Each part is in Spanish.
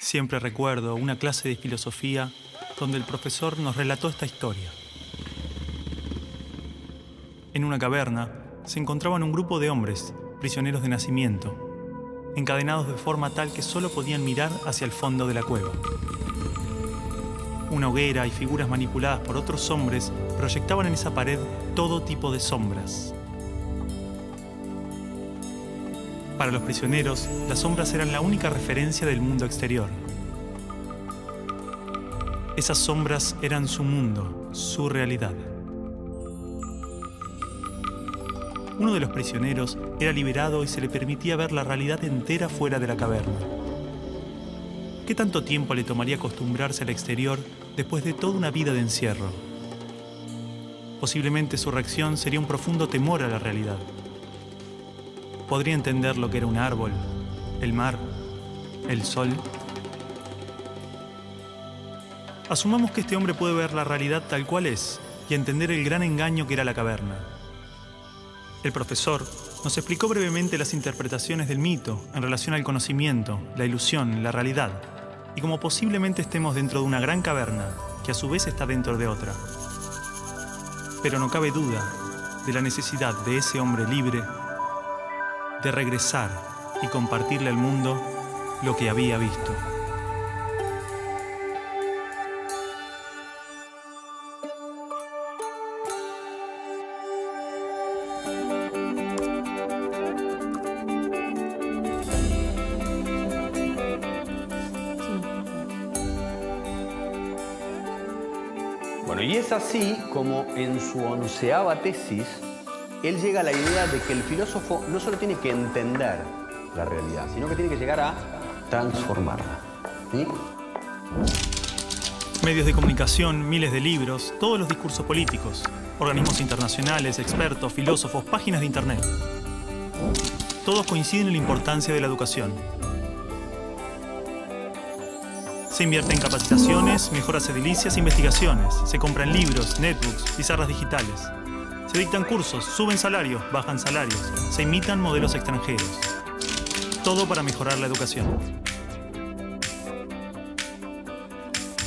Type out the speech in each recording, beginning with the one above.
Siempre recuerdo una clase de filosofía donde el profesor nos relató esta historia. En una caverna se encontraban un grupo de hombres, prisioneros de nacimiento, encadenados de forma tal que solo podían mirar hacia el fondo de la cueva. Una hoguera y figuras manipuladas por otros hombres proyectaban en esa pared todo tipo de sombras. Para los prisioneros, las sombras eran la única referencia del mundo exterior. Esas sombras eran su mundo, su realidad. Uno de los prisioneros era liberado y se le permitía ver la realidad entera fuera de la caverna. ¿Qué tanto tiempo le tomaría acostumbrarse al exterior después de toda una vida de encierro? Posiblemente su reacción sería un profundo temor a la realidad. Podría entender lo que era un árbol, el mar, el sol. Asumamos que este hombre puede ver la realidad tal cual es y entender el gran engaño que era la caverna. El profesor nos explicó brevemente las interpretaciones del mito en relación al conocimiento, la ilusión, la realidad, y cómo posiblemente estemos dentro de una gran caverna que a su vez está dentro de otra. Pero no cabe duda de la necesidad de ese hombre libre de regresar y compartirle al mundo lo que había visto. Bueno, y es así como en su 11ª tesis, él llega a la idea de que el filósofo no solo tiene que entender la realidad, sino que tiene que llegar a transformarla. ¿Sí? Medios de comunicación, miles de libros, todos los discursos políticos, organismos internacionales, expertos, filósofos, páginas de internet. Todos coinciden en la importancia de la educación. Se invierte en capacitaciones, mejoras edilicias e investigaciones. Se compran libros, netbooks, pizarras digitales. Se dictan cursos, suben salarios, bajan salarios. Se imitan modelos extranjeros. Todo para mejorar la educación.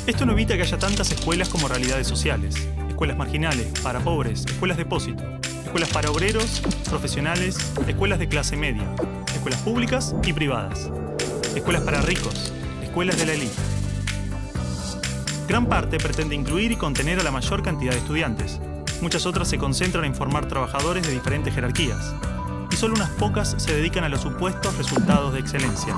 Esto no evita que haya tantas escuelas como realidades sociales. Escuelas marginales, para pobres, escuelas depósito. Escuelas para obreros, profesionales, escuelas de clase media. Escuelas públicas y privadas. Escuelas para ricos, escuelas de la élite. Gran parte pretende incluir y contener a la mayor cantidad de estudiantes. Muchas otras se concentran en formar trabajadores de diferentes jerarquías. Y solo unas pocas se dedican a los supuestos resultados de excelencia.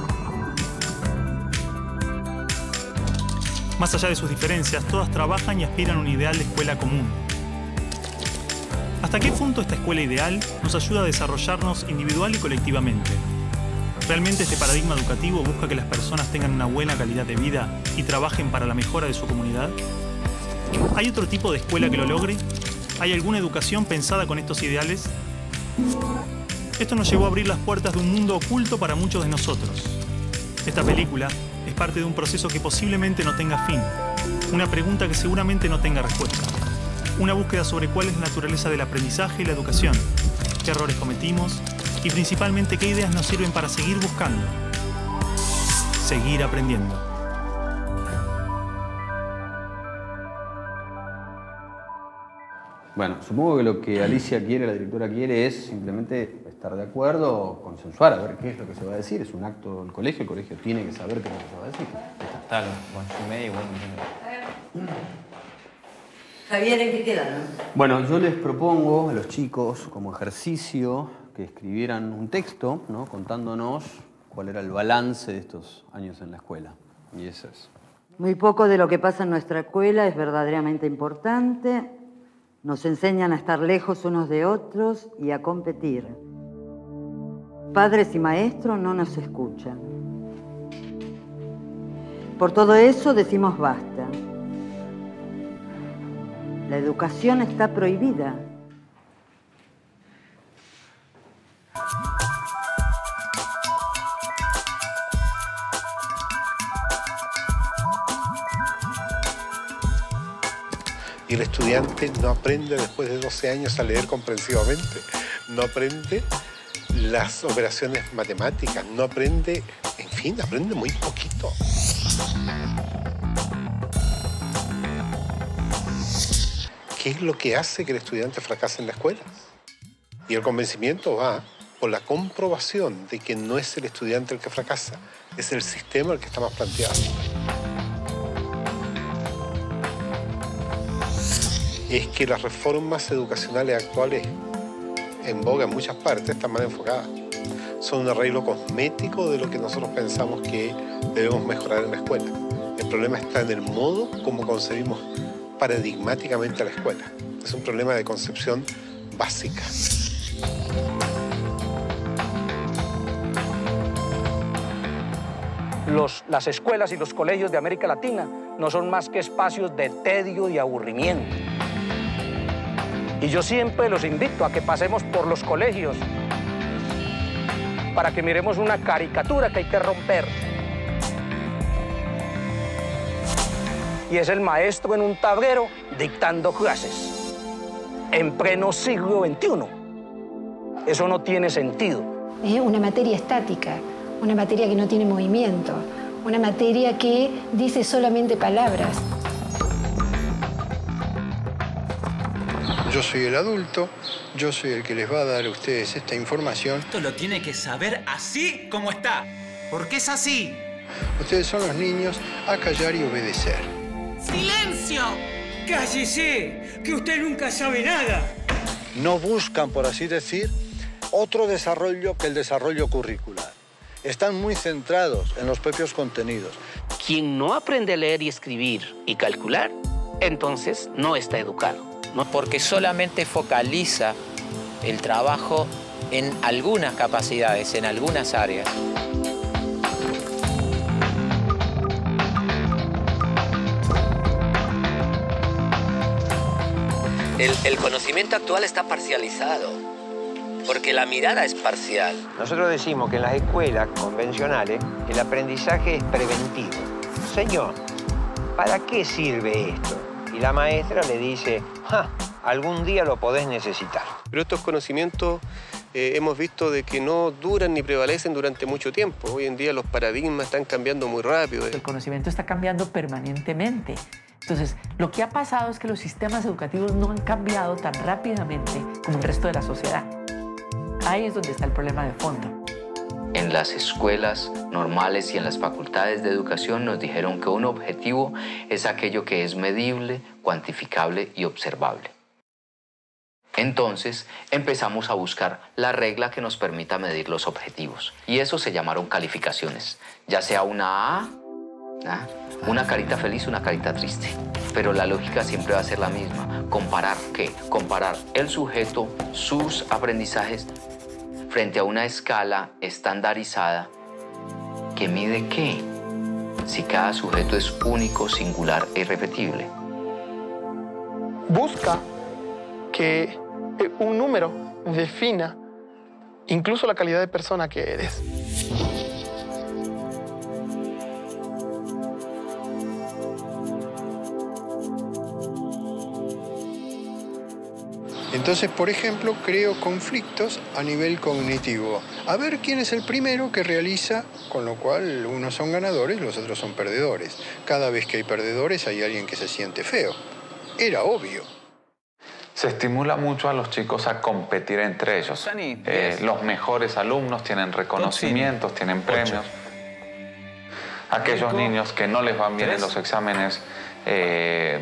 Más allá de sus diferencias, todas trabajan y aspiran a un ideal de escuela común. ¿Hasta qué punto esta escuela ideal nos ayuda a desarrollarnos individual y colectivamente? ¿Realmente este paradigma educativo busca que las personas tengan una buena calidad de vida y trabajen para la mejora de su comunidad? ¿Hay otro tipo de escuela que lo logre? ¿Hay alguna educación pensada con estos ideales? Esto nos llevó a abrir las puertas de un mundo oculto para muchos de nosotros. Esta película es parte de un proceso que posiblemente no tenga fin, una pregunta que seguramente no tenga respuesta, una búsqueda sobre cuál es la naturaleza del aprendizaje y la educación, qué errores cometimos y principalmente qué ideas nos sirven para seguir buscando, seguir aprendiendo. Bueno, supongo que lo que Alicia quiere, la directora quiere, es simplemente estar de acuerdo, consensuar, a ver qué es lo que se va a decir. Es un acto del colegio, el colegio tiene que saber qué es lo que se va a decir. Está, bueno, y media igual. Javier, ¿en qué quedaron? Bueno, yo les propongo a los chicos, como ejercicio, que escribieran un texto, ¿no?, contándonos cuál era el balance de estos años en la escuela. Y eso es. Muy poco de lo que pasa en nuestra escuela es verdaderamente importante. Nos enseñan a estar lejos unos de otros y a competir. Padres y maestros no nos escuchan. Por todo eso decimos basta. La educación está prohibida. Y el estudiante no aprende después de 12 años a leer comprensivamente, no aprende las operaciones matemáticas, no aprende, en fin, aprende muy poquito. ¿Qué es lo que hace que el estudiante fracase en la escuela? Y el convencimiento va por la comprobación de que no es el estudiante el que fracasa, es el sistema el que está más planteado. Es que las reformas educacionales actuales en boga en muchas partes están mal enfocadas. Son un arreglo cosmético de lo que nosotros pensamos que debemos mejorar en la escuela. El problema está en el modo como concebimos paradigmáticamente a la escuela. Es un problema de concepción básica. Las escuelas y los colegios de América Latina no son más que espacios de tedio y aburrimiento. Y yo siempre los invito a que pasemos por los colegios para que miremos una caricatura que hay que romper. Y es el maestro en un tablero dictando clases en pleno siglo XXI. Eso no tiene sentido. Es una materia estática, una materia que no tiene movimiento, una materia que dice solamente palabras. Yo soy el adulto, yo soy el que les va a dar a ustedes esta información. Esto lo tiene que saber así como está, porque es así. Ustedes son los niños a callar y obedecer. ¡Silencio! ¡Cállese! ¡Que usted nunca sabe nada! No buscan, por así decir, otro desarrollo que el desarrollo curricular. Están muy centrados en los propios contenidos. Quien no aprende a leer y escribir y calcular, entonces no está educado. ¿No? Porque solamente focaliza el trabajo en algunas capacidades, en algunas áreas. El conocimiento actual está parcializado, porque la mirada es parcial. Nosotros decimos que en las escuelas convencionales el aprendizaje es preventivo. Señor, ¿para qué sirve esto? Y la maestra le dice, algún día lo podés necesitar. Pero estos conocimientos hemos visto de que no duran ni prevalecen durante mucho tiempo. Hoy en día los paradigmas están cambiando muy rápido. El conocimiento está cambiando permanentemente. Entonces, lo que ha pasado es que los sistemas educativos no han cambiado tan rápidamente como el resto de la sociedad. Ahí es donde está el problema de fondo. En las escuelas normales y en las facultades de educación nos dijeron que un objetivo es aquello que es medible, cuantificable y observable. Entonces empezamos a buscar la regla que nos permita medir los objetivos. Y eso se llamaron calificaciones, ya sea una A, una carita feliz, una carita triste. Pero la lógica siempre va a ser la misma. ¿Comparar qué? Comparar el sujeto, sus aprendizajes, frente a una escala estandarizada que mide qué, si cada sujeto es único, singular e irrepetible. Busca que un número defina incluso la calidad de persona que eres. Entonces, por ejemplo, creo conflictos a nivel cognitivo. A ver quién es el primero que realiza, con lo cual unos son ganadores, los otros son perdedores. Cada vez que hay perdedores hay alguien que se siente feo. Era obvio. Se estimula mucho a los chicos a competir entre ellos. Los mejores alumnos tienen reconocimientos, tienen premios. Aquellos niños que no les van bien en los exámenes, se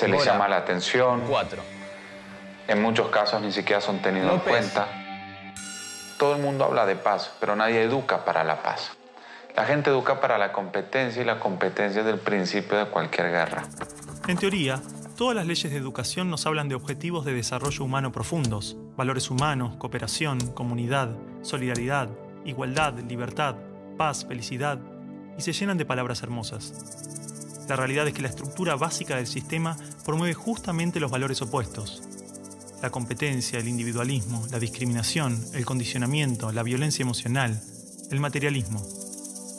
les llama la atención. En muchos casos ni siquiera son tenidos en cuenta. Todo el mundo habla de paz, pero nadie educa para la paz. La gente educa para la competencia y la competencia es el principio de cualquier guerra. En teoría, todas las leyes de educación nos hablan de objetivos de desarrollo humano profundos, valores humanos, cooperación, comunidad, solidaridad, igualdad, libertad, paz, felicidad, y se llenan de palabras hermosas. La realidad es que la estructura básica del sistema promueve justamente los valores opuestos. La competencia, el individualismo, la discriminación, el condicionamiento, la violencia emocional, el materialismo.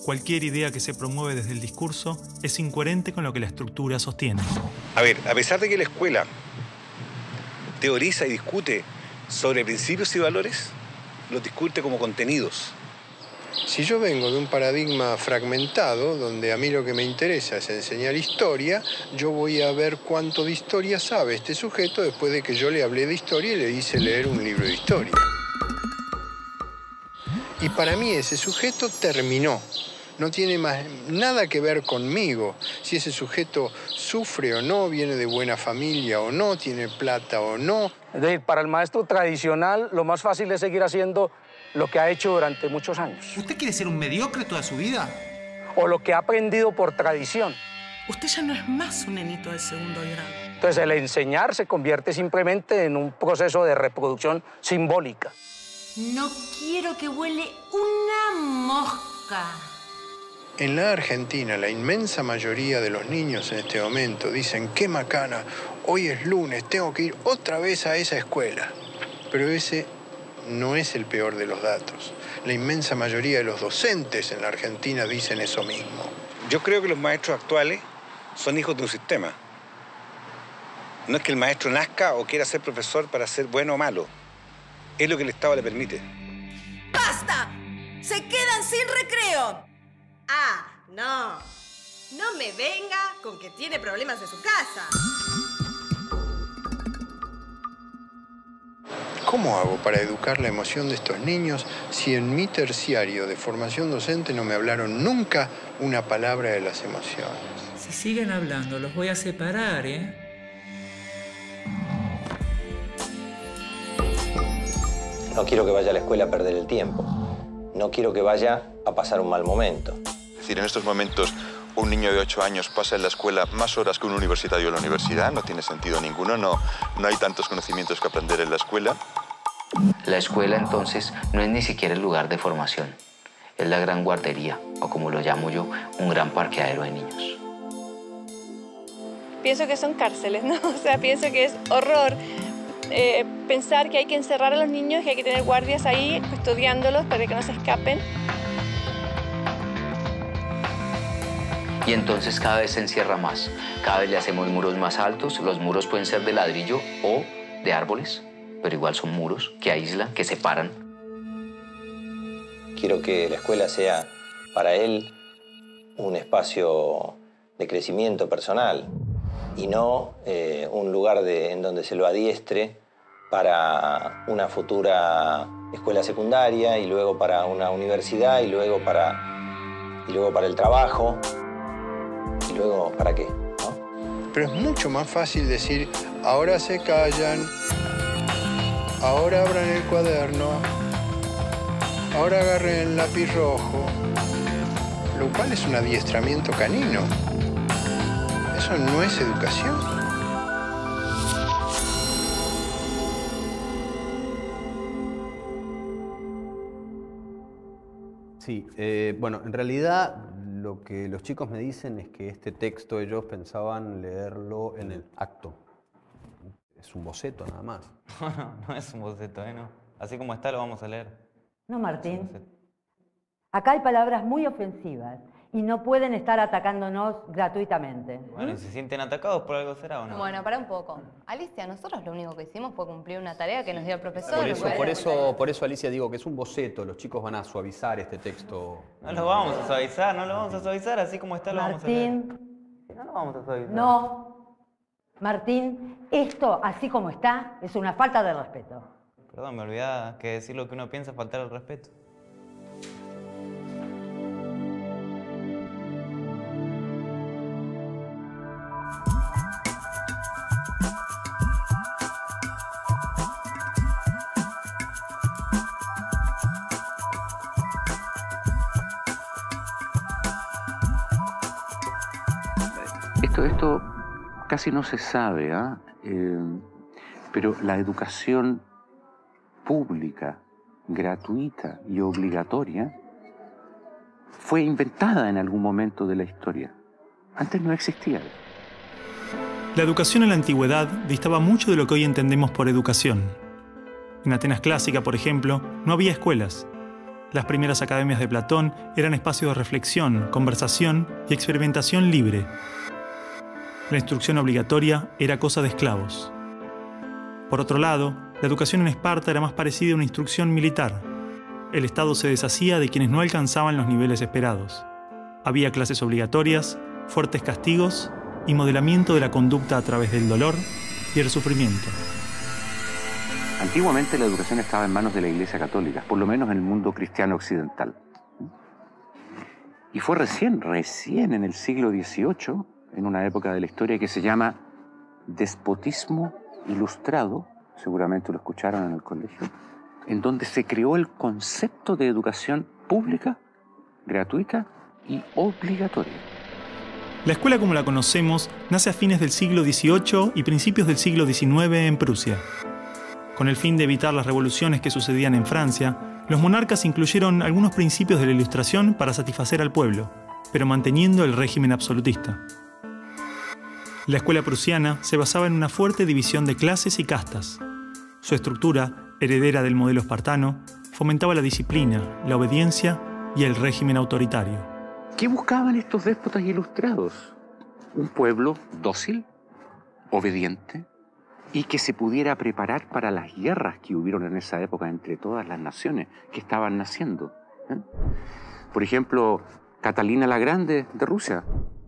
Cualquier idea que se promueve desde el discurso es incoherente con lo que la estructura sostiene. A ver, a pesar de que la escuela teoriza y discute sobre principios y valores, los discute como contenidos. Si yo vengo de un paradigma fragmentado, donde a mí lo que me interesa es enseñar historia, yo voy a ver cuánto de historia sabe este sujeto después de que yo le hablé de historia y le hice leer un libro de historia. Y para mí ese sujeto terminó. No tiene más nada que ver conmigo. Si ese sujeto sufre o no, viene de buena familia o no, tiene plata o no. Es decir, para el maestro tradicional, lo más fácil es seguir haciendo lo que ha hecho durante muchos años. ¿Usted quiere ser un mediocre toda su vida? O lo que ha aprendido por tradición. Usted ya no es más un nenito de segundo grado. Entonces, el enseñar se convierte simplemente en un proceso de reproducción simbólica. No quiero que huele una mosca. En la Argentina, la inmensa mayoría de los niños en este momento dicen, qué macana, hoy es lunes, tengo que ir otra vez a esa escuela. Pero ese no es el peor de los datos. La inmensa mayoría de los docentes en la Argentina dicen eso mismo. Yo creo que los maestros actuales son hijos de un sistema. No es que el maestro nazca o quiera ser profesor para ser bueno o malo. Es lo que el Estado le permite. ¡Basta! ¡Se quedan sin recreo! Ah, no. No me venga con que tiene problemas en su casa. ¿Cómo hago para educar la emoción de estos niños si en mi terciario de formación docente no me hablaron nunca una palabra de las emociones? Si siguen hablando, los voy a separar, ¿eh? No quiero que vaya a la escuela a perder el tiempo. No quiero que vaya a pasar un mal momento. Es decir, en estos momentos un niño de 8 años pasa en la escuela más horas que un universitario en la universidad. No tiene sentido ninguno, no hay tantos conocimientos que aprender en la escuela. La escuela, entonces, no es ni siquiera el lugar de formación. Es la gran guardería, o como lo llamo yo, un gran parqueadero de niños. Pienso que son cárceles, ¿no? O sea, pienso que es horror pensar que hay que encerrar a los niños, que hay que tener guardias ahí custodiándolos para que no se escapen. Y entonces cada vez se encierra más. Cada vez le hacemos muros más altos. Los muros pueden ser de ladrillo o de árboles, pero igual son muros que aíslan, que separan. Quiero que la escuela sea para él un espacio de crecimiento personal y no un lugar en donde se lo adiestre para una futura escuela secundaria y luego para una universidad y luego para el trabajo. ¿Y luego para qué? ¿No? Pero es mucho más fácil decir, ahora se callan, ahora abran el cuaderno, ahora agarren el lápiz rojo, lo cual es un adiestramiento canino. Eso no es educación. Sí, bueno, en realidad lo que los chicos me dicen es que este texto ellos pensaban leerlo en el acto. Es un boceto nada más. No es un boceto, ¿no? Así como está lo vamos a leer. No, Martín. Acá hay palabras muy ofensivas y no pueden estar atacándonos gratuitamente. Bueno, ¿y se sienten atacados por algo será o no? Bueno, para un poco. Alicia, nosotros lo único que hicimos fue cumplir una tarea que nos dio el profesor. Por eso, Alicia, digo que es un boceto. Los chicos van a suavizar este texto. No lo vamos a suavizar, no lo vamos a suavizar. Así como está lo vamos a leer. Martín. No lo vamos a suavizar. No. Martín, esto, así como está, es una falta de respeto. Perdón, me olvidaba que decir lo que uno piensa es faltar al respeto. Esto casi no se sabe, pero la educación pública, gratuita y obligatoria fue inventada en algún momento de la historia. Antes no existía. La educación en la antigüedad distaba mucho de lo que hoy entendemos por educación. En Atenas clásica, por ejemplo, no había escuelas. Las primeras academias de Platón eran espacios de reflexión, conversación y experimentación libre. La instrucción obligatoria era cosa de esclavos. Por otro lado, la educación en Esparta era más parecida a una instrucción militar. el Estado se deshacía de quienes no alcanzaban los niveles esperados. Había clases obligatorias, fuertes castigos y modelamiento de la conducta a través del dolor y el sufrimiento. Antiguamente la educación estaba en manos de la Iglesia Católica, por lo menos en el mundo cristiano occidental. Y fue recién en el siglo XVIII, en una época de la historia que se llama despotismo ilustrado, seguramente lo escucharon en el colegio, en donde se creó el concepto de educación pública, gratuita y obligatoria. La escuela como la conocemos nace a fines del siglo XVIII y principios del siglo XIX en Prusia. Con el fin de evitar las revoluciones que sucedían en Francia, los monarcas incluyeron algunos principios de la Ilustración para satisfacer al pueblo, pero manteniendo el régimen absolutista. La escuela prusiana se basaba en una fuerte división de clases y castas. Su estructura, heredera del modelo espartano, fomentaba la disciplina, la obediencia y el régimen autoritario. ¿Qué buscaban estos déspotas ilustrados? Un pueblo dócil, obediente, y que se pudiera preparar para las guerras que hubieron en esa época entre todas las naciones que estaban naciendo. Por ejemplo, Catalina la Grande de Rusia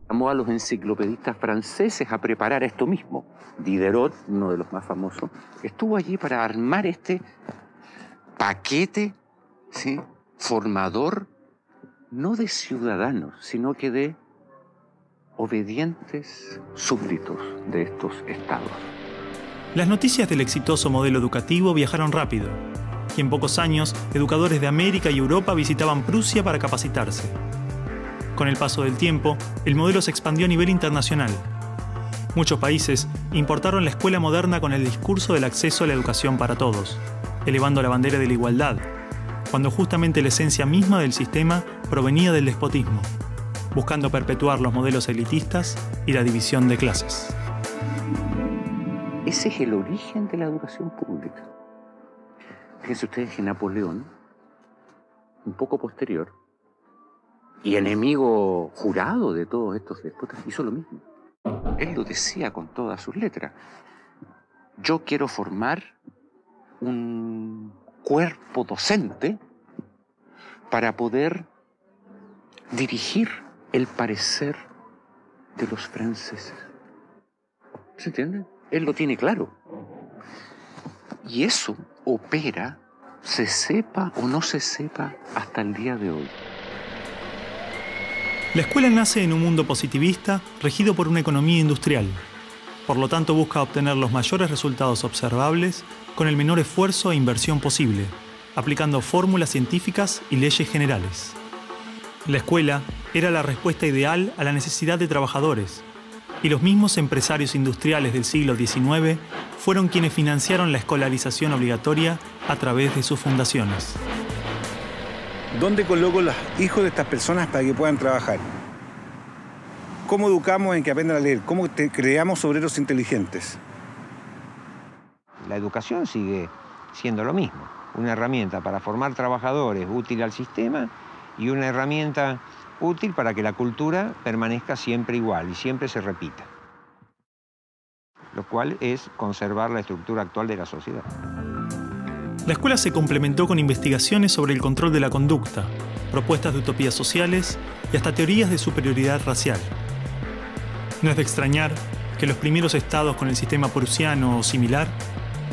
llamó a los enciclopedistas franceses a preparar esto mismo. Diderot, uno de los más famosos, estuvo allí para armar este paquete, ¿sí?, formador, no de ciudadanos, sino que de obedientes súbditos de estos estados. Las noticias del exitoso modelo educativo viajaron rápido, y en pocos años, educadores de América y Europa visitaban Prusia para capacitarse. Con el paso del tiempo, el modelo se expandió a nivel internacional. Muchos países importaron la escuela moderna con el discurso del acceso a la educación para todos, elevando la bandera de la igualdad, cuando justamente la esencia misma del sistema provenía del despotismo, buscando perpetuar los modelos elitistas y la división de clases. Ese es el origen de la educación pública. Fíjense ustedes que Napoleón, un poco posterior, y enemigo jurado de todos estos déspotas, hizo lo mismo. Él lo decía con todas sus letras. Yo quiero formar un cuerpo docente para poder dirigir el parecer de los franceses. ¿Se entiende? Él lo tiene claro. Y eso opera, se sepa o no se sepa, hasta el día de hoy. La escuela nace en un mundo positivista regido por una economía industrial. Por lo tanto, busca obtener los mayores resultados observables con el menor esfuerzo e inversión posible, aplicando fórmulas científicas y leyes generales. La escuela era la respuesta ideal a la necesidad de trabajadores, y los mismos empresarios industriales del siglo XIX fueron quienes financiaron la escolarización obligatoria a través de sus fundaciones. ¿Dónde coloco los hijos de estas personas para que puedan trabajar? ¿Cómo educamos en que aprendan a leer? ¿Cómo creamos obreros inteligentes? La educación sigue siendo lo mismo. Una herramienta para formar trabajadores útil al sistema y una herramienta útil para que la cultura permanezca siempre igual y siempre se repita. Lo cual es conservar la estructura actual de la sociedad. La escuela se complementó con investigaciones sobre el control de la conducta, propuestas de utopías sociales y hasta teorías de superioridad racial. No es de extrañar que los primeros estados con el sistema prusiano o similar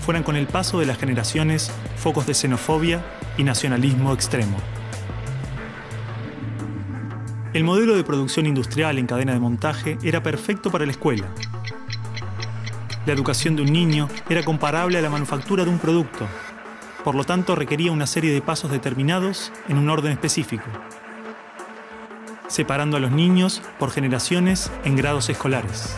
fueran con el paso de las generaciones focos de xenofobia y nacionalismo extremo. El modelo de producción industrial en cadena de montaje era perfecto para la escuela. La educación de un niño era comparable a la manufactura de un producto. Por lo tanto, requería una serie de pasos determinados en un orden específico, separando a los niños por generaciones en grados escolares.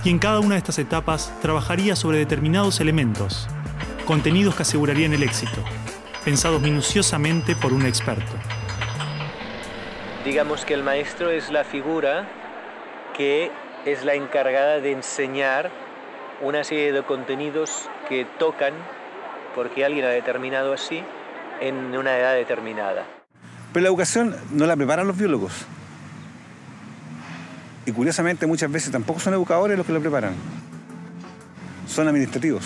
Y en cada una de estas etapas trabajaría sobre determinados elementos, contenidos que asegurarían el éxito, pensados minuciosamente por un experto. Digamos que el maestro es la figura que es la encargada de enseñar una serie de contenidos que tocan, porque alguien ha determinado así, en una edad determinada. Pero la educación no la preparan los biólogos. Y curiosamente muchas veces tampoco son educadores los que la preparan. son administrativos.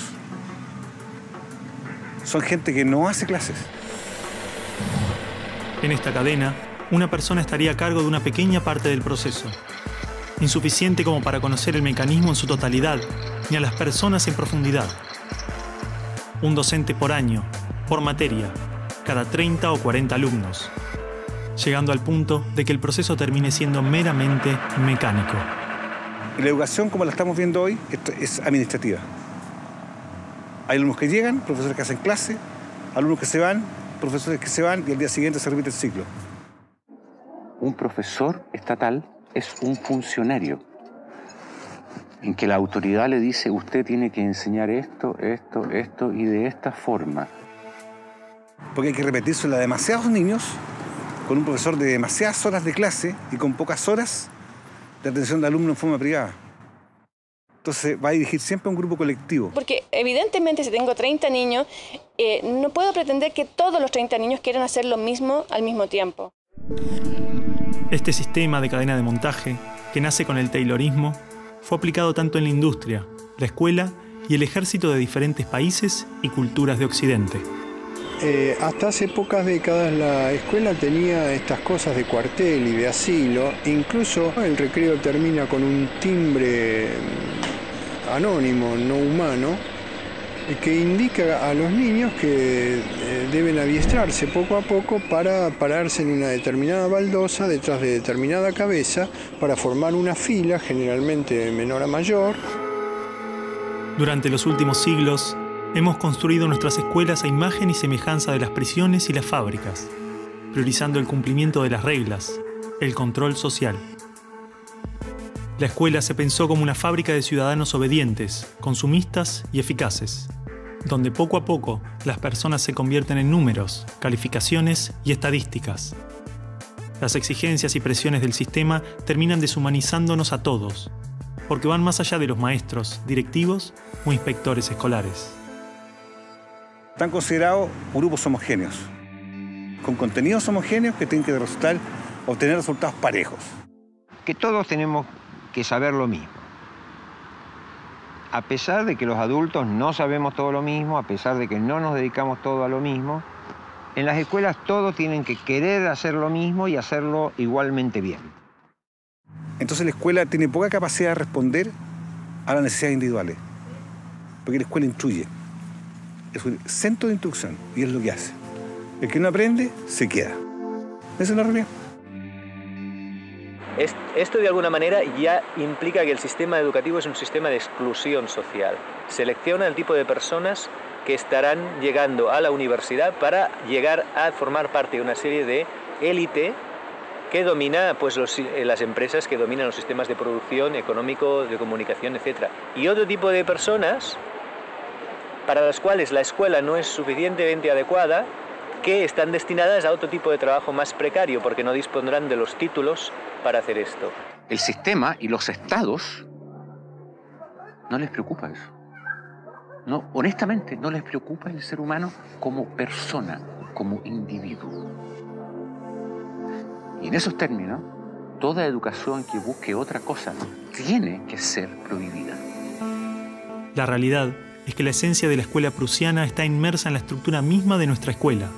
Son gente que no hace clases. En esta cadena, una persona estaría a cargo de una pequeña parte del proceso, insuficiente como para conocer el mecanismo en su totalidad, ni a las personas en profundidad. Un docente por año, por materia, cada 30 o 40 alumnos, llegando al punto de que el proceso termine siendo meramente mecánico. Y la educación, como la estamos viendo hoy, es administrativa. Hay alumnos que llegan, profesores que hacen clase, alumnos que se van, profesores que se van y al día siguiente se repite el ciclo. Un profesor estatal es un funcionario en que la autoridad le dice usted tiene que enseñar esto, esto, esto y de esta forma. Porque hay que repetírselo a demasiados niños con un profesor de demasiadas horas de clase y con pocas horas de atención de alumnos en forma privada. Entonces va a dirigir siempre a un grupo colectivo. Porque evidentemente si tengo 30 niños, no puedo pretender que todos los 30 niños quieran hacer lo mismo al mismo tiempo. Este sistema de cadena de montaje, que nace con el taylorismo, fue aplicado tanto en la industria, la escuela y el ejército de diferentes países y culturas de Occidente. Hasta hace pocas décadas la escuela tenía estas cosas de cuartel y de asilo. Incluso el recreo termina con un timbre anónimo, no humano, que indica a los niños que deben adiestrarse poco a poco para pararse en una determinada baldosa detrás de determinada cabeza para formar una fila, generalmente de menor a mayor. Durante los últimos siglos, hemos construido nuestras escuelas a imagen y semejanza de las prisiones y las fábricas, priorizando el cumplimiento de las reglas, el control social. La escuela se pensó como una fábrica de ciudadanos obedientes, consumistas y eficaces, donde poco a poco las personas se convierten en números, calificaciones y estadísticas. Las exigencias y presiones del sistema terminan deshumanizándonos a todos, porque van más allá de los maestros, directivos o inspectores escolares. Están considerados grupos homogéneos, con contenidos homogéneos que tienen que obtener resultados parejos. Que todos tenemos que saber lo mismo. A pesar de que los adultos no sabemos todo lo mismo, a pesar de que no nos dedicamos todo a lo mismo, en las escuelas todos tienen que querer hacer lo mismo y hacerlo igualmente bien. Entonces la escuela tiene poca capacidad de responder a las necesidades individuales, porque la escuela instruye. Es un centro de instrucción y es lo que hace. El que no aprende, se queda. Esa es la realidad. Esto de alguna manera ya implica que el sistema educativo es un sistema de exclusión social. Selecciona el tipo de personas que estarán llegando a la universidad para llegar a formar parte de una serie de élite que domina pues, las empresas que dominan los sistemas de producción, económico, de comunicación, etc. Y otro tipo de personas para las cuales la escuela no es suficientemente adecuada, que están destinadas a otro tipo de trabajo más precario porque no dispondrán de los títulos para hacer esto. El sistema y los estados no les preocupa eso. No, honestamente, no les preocupa el ser humano como persona, como individuo. Y en esos términos, toda educación que busque otra cosa tiene que ser prohibida. La realidad es que la esencia de la escuela prusiana está inmersa en la estructura misma de nuestra escuela.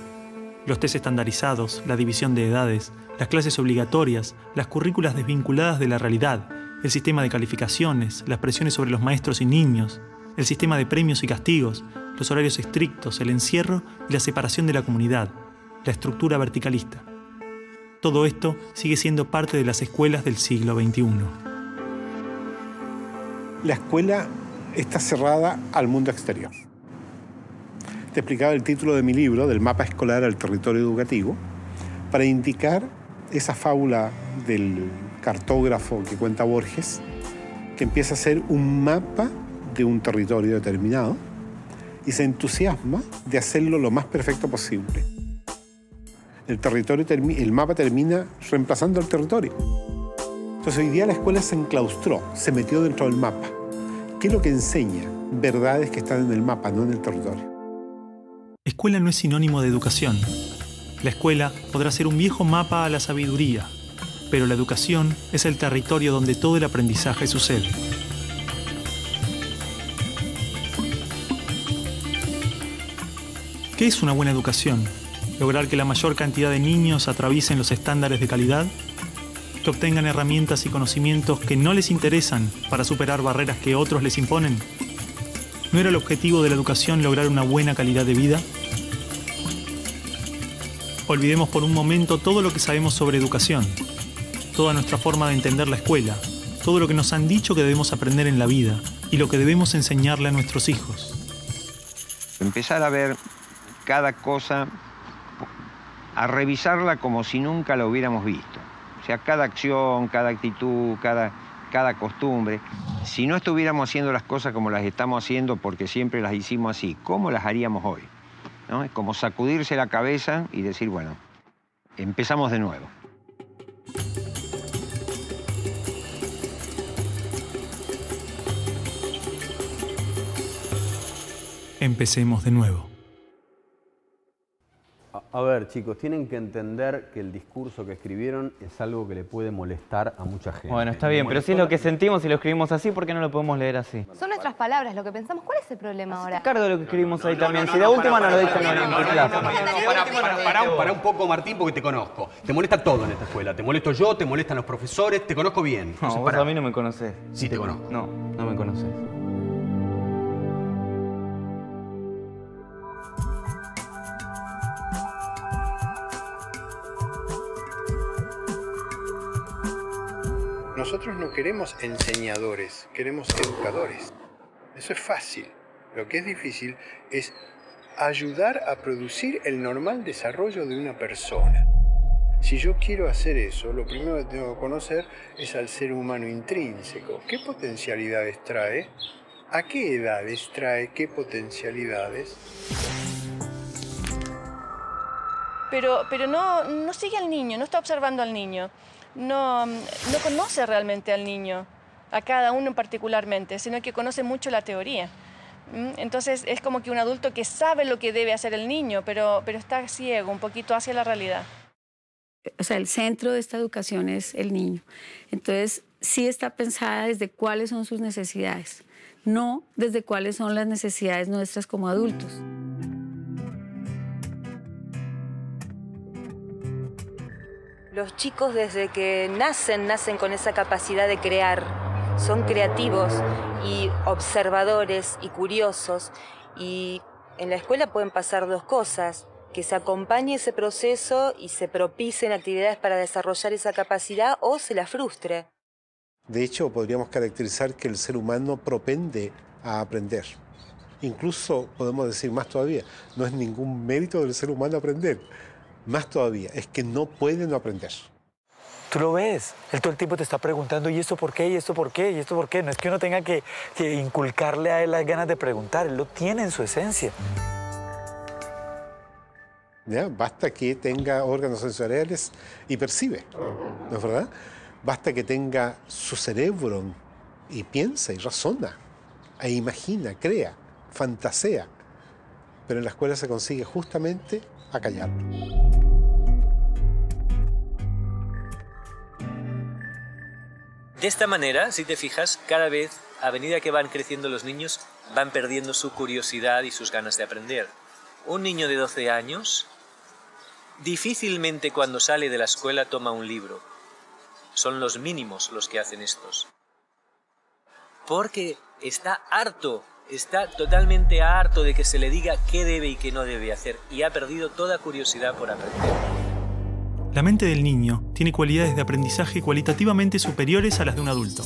Los test estandarizados, la división de edades, las clases obligatorias, las currículas desvinculadas de la realidad, el sistema de calificaciones, las presiones sobre los maestros y niños, el sistema de premios y castigos, los horarios estrictos, el encierro y la separación de la comunidad, la estructura verticalista. Todo esto sigue siendo parte de las escuelas del siglo XXI. La escuela está cerrada al mundo exterior. Te explicaba el título de mi libro, del mapa escolar al territorio educativo, para indicar esa fábula del cartógrafo que cuenta Borges, que empieza a ser un mapa de un territorio determinado y se entusiasma de hacerlo lo más perfecto posible. El mapa termina reemplazando al territorio. Entonces hoy día la escuela se enclaustró, se metió dentro del mapa. ¿Qué es lo que enseña? Verdades que están en el mapa, no en el territorio. Escuela no es sinónimo de educación. La escuela podrá ser un viejo mapa a la sabiduría, pero la educación es el territorio donde todo el aprendizaje sucede. ¿Qué es una buena educación? Lograr que la mayor cantidad de niños atraviesen los estándares de calidad, que obtengan herramientas y conocimientos que no les interesan para superar barreras que otros les imponen. ¿No era el objetivo de la educación lograr una buena calidad de vida? Olvidemos por un momento todo lo que sabemos sobre educación, toda nuestra forma de entender la escuela, todo lo que nos han dicho que debemos aprender en la vida y lo que debemos enseñarle a nuestros hijos. Empezar a ver cada cosa, a revisarla como si nunca la hubiéramos visto. O sea, cada acción, cada actitud, cada costumbre. Si no estuviéramos haciendo las cosas como las estamos haciendo porque siempre las hicimos así, ¿cómo las haríamos hoy? ¿No? Es como sacudirse la cabeza y decir, bueno, empezamos de nuevo. Empecemos de nuevo. A ver, chicos, tienen que entender que el discurso que escribieron es algo que le puede molestar a mucha gente. Bueno, está bien, pero si es lo que sentimos y lo escribimos así, ¿por qué no lo podemos leer así? Son nuestras palabras, lo que pensamos. ¿Cuál es el problema ahora? Cargo de lo que escribimos ahí también. Si de última no lo dicen en clase. Pará un poco, Martín, porque te conozco. Te molesta todo en esta escuela. Te molesto yo, te molestan los profesores, te conozco bien. No, vos a mí no me conocés. Sí te conozco. No, no me conocés. Nosotros no queremos enseñadores, queremos educadores. Eso es fácil. Lo que es difícil es ayudar a producir el normal desarrollo de una persona. Si yo quiero hacer eso, lo primero que tengo que conocer es al ser humano intrínseco. ¿Qué potencialidades trae? ¿A qué edades trae qué potencialidades? Pero no sigue al niño, no está observando al niño. No conoce realmente al niño, a cada uno particularmente, sino que conoce mucho la teoría. Entonces es como que un adulto que sabe lo que debe hacer el niño, pero está ciego un poquito hacia la realidad. O sea, el centro de esta educación es el niño. Entonces sí está pensada desde cuáles son sus necesidades, no desde cuáles son las necesidades nuestras como adultos. Los chicos desde que nacen con esa capacidad de crear. Son creativos y observadores y curiosos. Y en la escuela pueden pasar dos cosas: que se acompañe ese proceso y se propicien actividades para desarrollar esa capacidad, o se la frustre. De hecho, podríamos caracterizar que el ser humano propende a aprender. Incluso podemos decir más todavía, no es ningún mérito del ser humano aprender. Más todavía, es que no puede no aprender. Tú lo ves, él todo el tiempo te está preguntando, ¿y esto por qué? ¿Y esto por qué? ¿Y esto por qué? No es que uno tenga que inculcarle a él las ganas de preguntar, él lo tiene en su esencia. ¿Ya? Basta que tenga órganos sensoriales y percibe, ¿no es verdad? Basta que tenga su cerebro y piensa y razona, e imagina, crea, fantasea. Pero en la escuela se consigue justamente a callarlo. De esta manera, si te fijas, cada vez, a medida que van creciendo los niños, van perdiendo su curiosidad y sus ganas de aprender. Un niño de 12 años difícilmente cuando sale de la escuela toma un libro. Son los mínimos los que hacen estos. Porque está harto, está totalmente harto de que se le diga qué debe y qué no debe hacer, y ha perdido toda curiosidad por aprender. La mente del niño tiene cualidades de aprendizaje cualitativamente superiores a las de un adulto,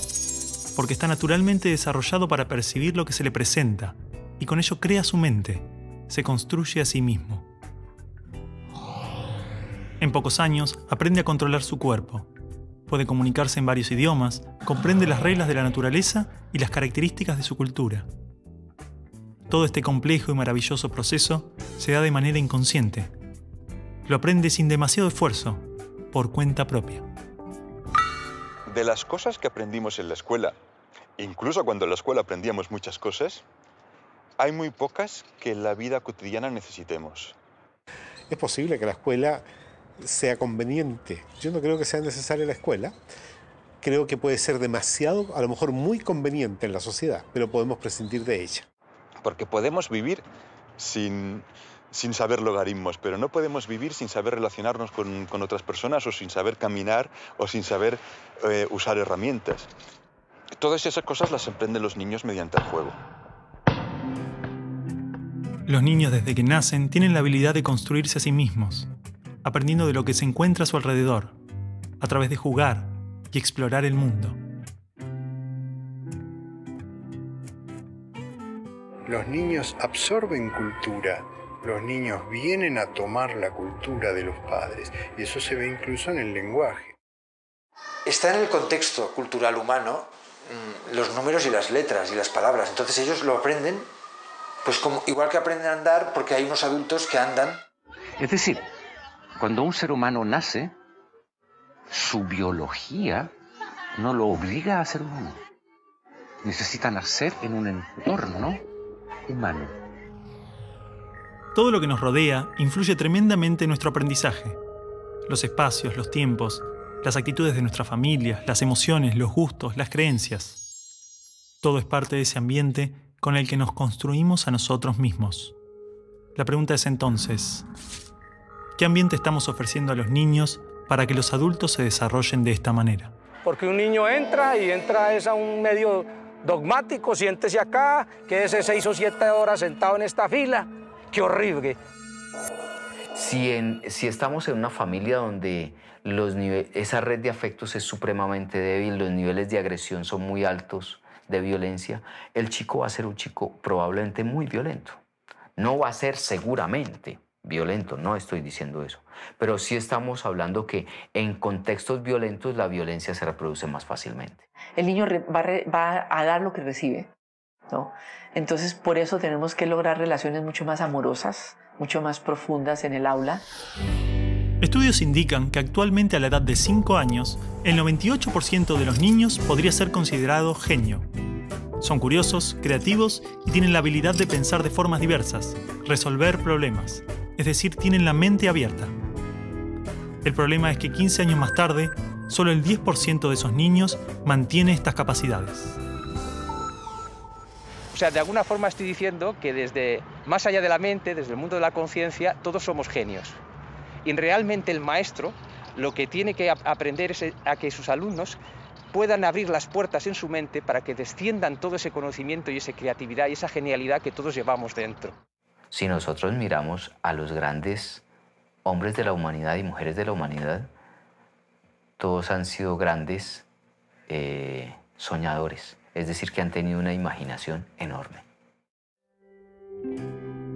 porque está naturalmente desarrollado para percibir lo que se le presenta, y con ello crea su mente, se construye a sí mismo. En pocos años aprende a controlar su cuerpo, puede comunicarse en varios idiomas, comprende las reglas de la naturaleza y las características de su cultura. Todo este complejo y maravilloso proceso se da de manera inconsciente. Lo aprende sin demasiado esfuerzo, por cuenta propia. De las cosas que aprendimos en la escuela, incluso cuando en la escuela aprendíamos muchas cosas, hay muy pocas que en la vida cotidiana necesitemos. Es posible que la escuela sea conveniente. Yo no creo que sea necesaria la escuela. Creo que puede ser demasiado, a lo mejor muy conveniente en la sociedad, pero podemos prescindir de ella. Porque podemos vivir sin sin saber logaritmos, pero no podemos vivir sin saber relacionarnos con otras personas o sin saber caminar o sin saber usar herramientas. Todas esas cosas las aprenden los niños mediante el juego. Los niños desde que nacen tienen la habilidad de construirse a sí mismos, aprendiendo de lo que se encuentra a su alrededor, a través de jugar y explorar el mundo. Los niños absorben cultura. Los niños vienen a tomar la cultura de los padres. Y eso se ve incluso en el lenguaje. Está en el contexto cultural humano los números y las letras y las palabras. Entonces ellos lo aprenden, pues como, igual que aprenden a andar, porque hay unos adultos que andan. Es decir, cuando un ser humano nace, su biología no lo obliga a ser humano. Necesita nacer en un entorno humano. Todo lo que nos rodea influye tremendamente en nuestro aprendizaje. Los espacios, los tiempos, las actitudes de nuestra familia, las emociones, los gustos, las creencias. Todo es parte de ese ambiente con el que nos construimos a nosotros mismos. La pregunta es entonces, ¿qué ambiente estamos ofreciendo a los niños para que los adultos se desarrollen de esta manera? Porque un niño entra es a un medio dogmático, siéntese acá, quédese 6 o 7 horas sentado en esta fila. ¡Qué horrible! Si estamos en una familia donde esa red de afectos es supremamente débil, los niveles de agresión son muy altos, de violencia, el chico va a ser un chico probablemente muy violento. No va a ser seguramente violento, no estoy diciendo eso, pero sí estamos hablando que en contextos violentos la violencia se reproduce más fácilmente. El niño va a dar lo que recibe, ¿no? Entonces, por eso tenemos que lograr relaciones mucho más amorosas, mucho más profundas en el aula. Estudios indican que actualmente a la edad de 5 años, el 98% de los niños podría ser considerado genio. Son curiosos, creativos y tienen la habilidad de pensar de formas diversas, resolver problemas, es decir, tienen la mente abierta. El problema es que 15 años más tarde, solo el 10% de esos niños mantiene estas capacidades. O sea, de alguna forma estoy diciendo que desde más allá de la mente, desde el mundo de la conciencia, todos somos genios. Y realmente el maestro lo que tiene que aprender es a que sus alumnos puedan abrir las puertas en su mente para que desciendan todo ese conocimiento y esa creatividad y esa genialidad que todos llevamos dentro. Si nosotros miramos a los grandes hombres de la humanidad y mujeres de la humanidad, todos han sido grandes soñadores, es decir, que han tenido una imaginación enorme.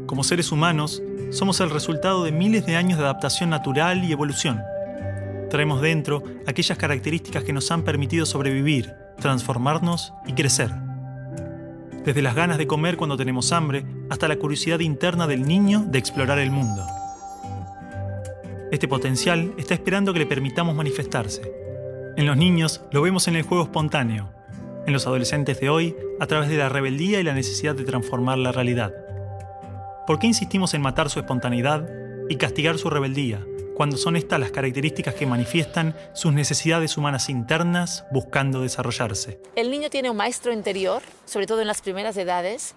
Como seres humanos, somos el resultado de miles de años de adaptación natural y evolución. Traemos dentro aquellas características que nos han permitido sobrevivir, transformarnos y crecer. Desde las ganas de comer cuando tenemos hambre, hasta la curiosidad interna del niño de explorar el mundo. Este potencial está esperando que le permitamos manifestarse. En los niños lo vemos en el juego espontáneo. En los adolescentes de hoy, a través de la rebeldía y la necesidad de transformar la realidad. ¿Por qué insistimos en matar su espontaneidad y castigar su rebeldía, cuando son estas las características que manifiestan sus necesidades humanas internas buscando desarrollarse? El niño tiene un maestro interior, sobre todo en las primeras edades,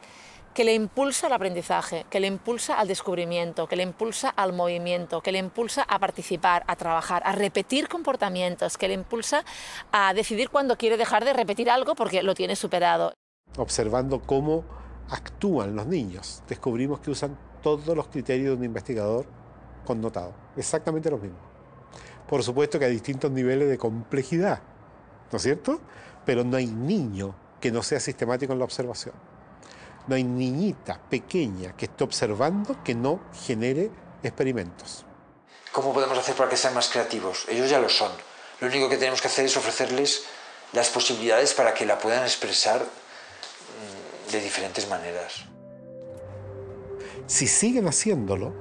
que le impulsa al aprendizaje, que le impulsa al descubrimiento, que le impulsa al movimiento, que le impulsa a participar, a trabajar, a repetir comportamientos, que le impulsa a decidir cuándo quiere dejar de repetir algo porque lo tiene superado. Observando cómo actúan los niños, descubrimos que usan todos los criterios de un investigador connotado, exactamente los mismos. Por supuesto que hay distintos niveles de complejidad, ¿no es cierto? Pero no hay niño que no sea sistemático en la observación. No hay niñita pequeña que esté observando que no genere experimentos. ¿Cómo podemos hacer para que sean más creativos? Ellos ya lo son. Lo único que tenemos que hacer es ofrecerles las posibilidades para que la puedan expresar de diferentes maneras. Si siguen haciéndolo,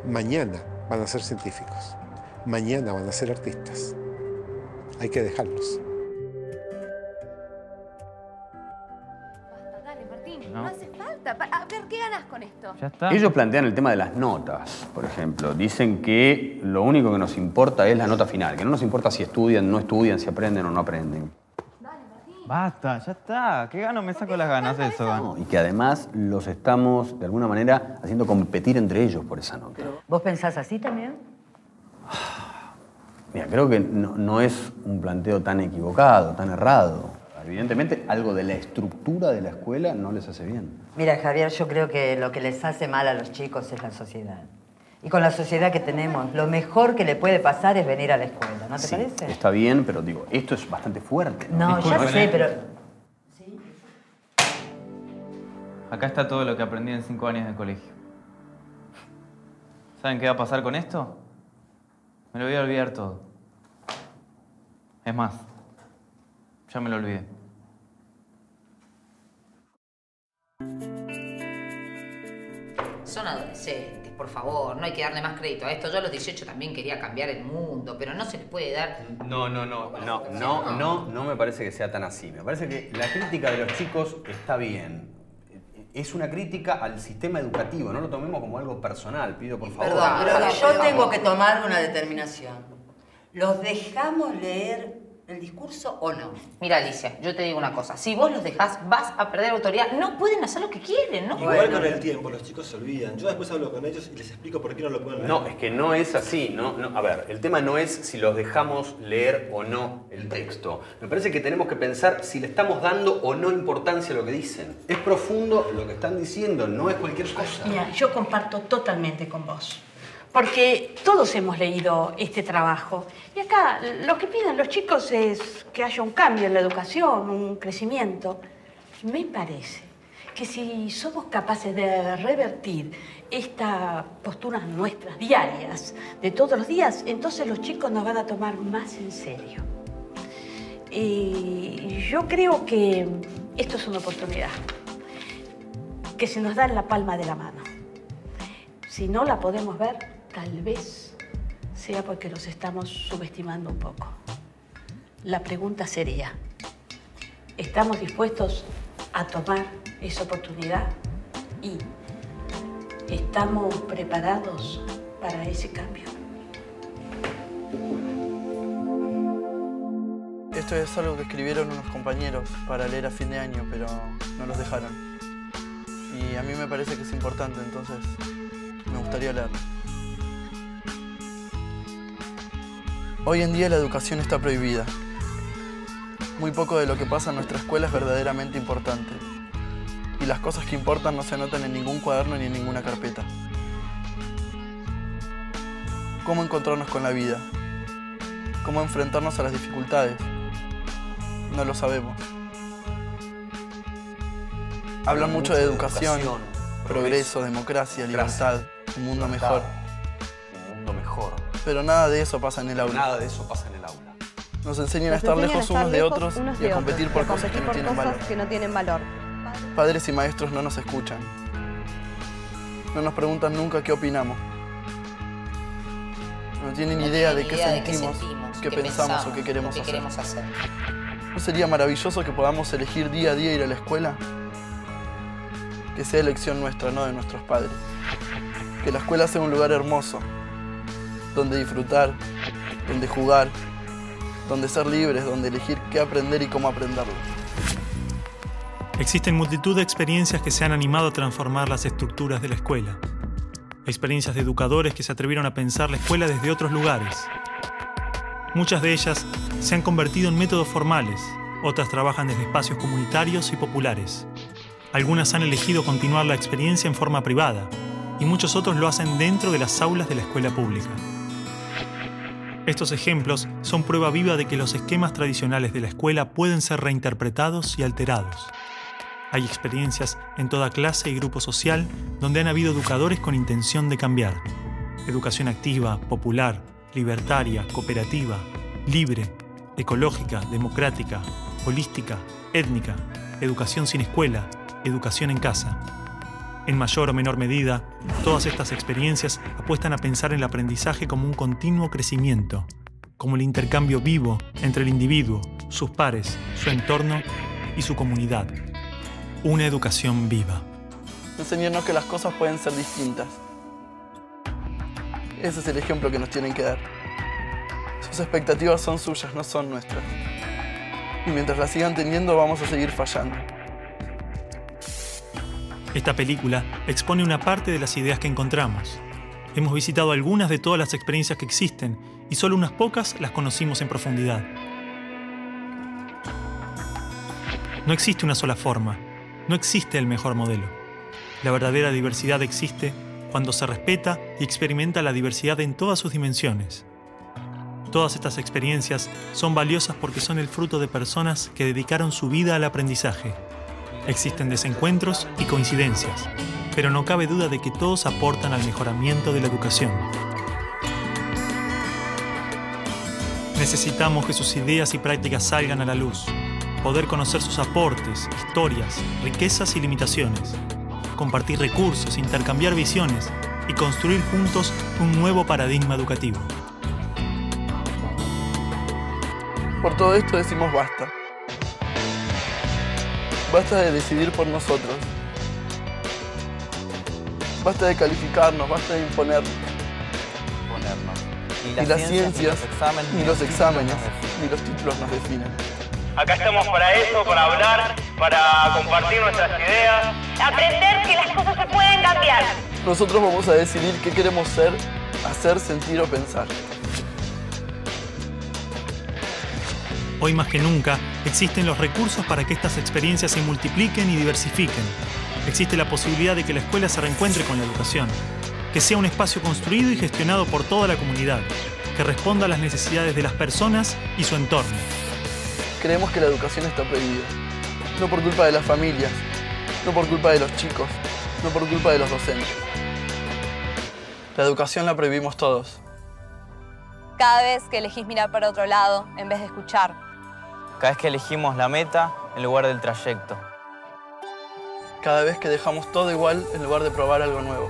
mañana van a ser científicos, mañana van a ser artistas. Hay que dejarlos. Dale, Martín, no hace falta. A ver, ¿qué ganas con esto? Ya está. Ellos plantean el tema de las notas, por ejemplo. Dicen que lo único que nos importa es la nota final, que no nos importa si estudian, no estudian, si aprenden o no aprenden. Dale, Martín. Basta, ya está. ¿Qué gano me saco las ganas de eso? No, y que además los estamos, de alguna manera, haciendo competir entre ellos por esa nota. ¿Vos pensás así también? Mira, creo que no es un planteo tan equivocado, tan errado. Evidentemente, algo de la estructura de la escuela no les hace bien. Mira, Javier, yo creo que lo que les hace mal a los chicos es la sociedad. Y con la sociedad que tenemos, lo mejor que le puede pasar es venir a la escuela, ¿no te parece? Está bien, pero digo, esto es bastante fuerte. No, ya sé, pero... Acá está todo lo que aprendí en 5 años de colegio. ¿Saben qué va a pasar con esto? Me lo voy a olvidar todo. Es más, ya me lo olvidé. Son adolescentes, por favor, no hay que darle más crédito a esto. Yo a los 18 también quería cambiar el mundo, pero no se les puede dar... No me parece que sea tan así. Me parece que la crítica de los chicos está bien. Es una crítica al sistema educativo, no lo tomemos como algo personal, pido por favor. Perdón, pero yo tengo que tomar una determinación. ¿Los dejamos leer el discurso o no? Mira, Alicia, yo te digo una cosa. Si vos los dejás, vas a perder autoridad. No pueden hacer lo que quieren, ¿no? Igual con el tiempo, los chicos se olvidan. Yo después hablo con ellos y les explico por qué no lo pueden leer. No, es que no es así. A ver, el tema no es si los dejamos leer o no el texto. Me parece que tenemos que pensar si le estamos dando o no importancia a lo que dicen. Es profundo lo que están diciendo, no es cualquier cosa. Mira, yo comparto totalmente con vos. Porque todos hemos leído este trabajo. Y acá lo que piden los chicos es que haya un cambio en la educación, un crecimiento. Me parece que si somos capaces de revertir estas posturas nuestras diarias, de todos los días, entonces los chicos nos van a tomar más en serio. Y yo creo que esto es una oportunidad que se nos da en la palma de la mano. Si no la podemos ver, tal vez sea porque los estamos subestimando un poco. La pregunta sería, ¿estamos dispuestos a tomar esa oportunidad? ¿Y estamos preparados para ese cambio? Esto es algo que escribieron unos compañeros para leer a fin de año, pero no los dejaron. Y a mí me parece que es importante, entonces me gustaría leerlo. Hoy en día la educación está prohibida. Muy poco de lo que pasa en nuestra escuela es verdaderamente importante. Y las cosas que importan no se anotan en ningún cuaderno ni en ninguna carpeta. ¿Cómo encontrarnos con la vida? ¿Cómo enfrentarnos a las dificultades? No lo sabemos. Hablan mucho de educación, progreso, democracia, libertad, un mundo mejor. Un mundo mejor. Pero nada de eso pasa en el aula. Nada de eso pasa en el aula. Nos enseñan a estar lejos unos de otros y a competir por cosas que no tienen valor. Padres y maestros no nos escuchan. No nos preguntan nunca qué opinamos. No tienen idea de qué sentimos, qué pensamos o qué queremos hacer. ¿No sería maravilloso que podamos elegir día a día ir a la escuela? Que sea elección nuestra, no de nuestros padres. Que la escuela sea un lugar hermoso, donde disfrutar, donde jugar, donde ser libres, donde elegir qué aprender y cómo aprenderlo. Existen multitud de experiencias que se han animado a transformar las estructuras de la escuela. Experiencias de educadores que se atrevieron a pensar la escuela desde otros lugares. Muchas de ellas se han convertido en métodos formales, otras trabajan desde espacios comunitarios y populares. Algunas han elegido continuar la experiencia en forma privada y muchos otros lo hacen dentro de las aulas de la escuela pública. Estos ejemplos son prueba viva de que los esquemas tradicionales de la escuela pueden ser reinterpretados y alterados. Hay experiencias en toda clase y grupo social donde han habido educadores con intención de cambiar. Educación activa, popular, libertaria, cooperativa, libre, ecológica, democrática, holística, étnica, educación sin escuela, educación en casa. En mayor o menor medida, todas estas experiencias apuestan a pensar el aprendizaje como un continuo crecimiento, como el intercambio vivo entre el individuo, sus pares, su entorno y su comunidad. Una educación viva. Enseñarnos que las cosas pueden ser distintas. Ese es el ejemplo que nos tienen que dar. Sus expectativas son suyas, no son nuestras. Y mientras la sigan teniendo, vamos a seguir fallando. Esta película expone una parte de las ideas que encontramos. Hemos visitado algunas de todas las experiencias que existen y solo unas pocas las conocimos en profundidad. No existe una sola forma, no existe el mejor modelo. La verdadera diversidad existe cuando se respeta y experimenta la diversidad en todas sus dimensiones. Todas estas experiencias son valiosas porque son el fruto de personas que dedicaron su vida al aprendizaje. Existen desencuentros y coincidencias, pero no cabe duda de que todos aportan al mejoramiento de la educación. Necesitamos que sus ideas y prácticas salgan a la luz, poder conocer sus aportes, historias, riquezas y limitaciones, compartir recursos, intercambiar visiones y construir juntos un nuevo paradigma educativo. Por todo esto decimos basta. Basta de decidir por nosotros. Basta de calificarnos, basta de imponernos. Ni las ciencias, ni los exámenes, ni los títulos nos definen. Acá estamos para eso, para hablar, para compartir nuestras ideas. Aprender que las cosas se pueden cambiar. Nosotros vamos a decidir qué queremos ser, hacer, sentir o pensar. Hoy más que nunca, existen los recursos para que estas experiencias se multipliquen y diversifiquen. Existe la posibilidad de que la escuela se reencuentre con la educación, que sea un espacio construido y gestionado por toda la comunidad, que responda a las necesidades de las personas y su entorno. Creemos que la educación está prohibida, no por culpa de las familias, no por culpa de los chicos, no por culpa de los docentes. La educación la prohibimos todos. Cada vez que elegís mirar para otro lado en vez de escuchar. Cada vez que elegimos la meta en lugar del trayecto. Cada vez que dejamos todo igual en lugar de probar algo nuevo.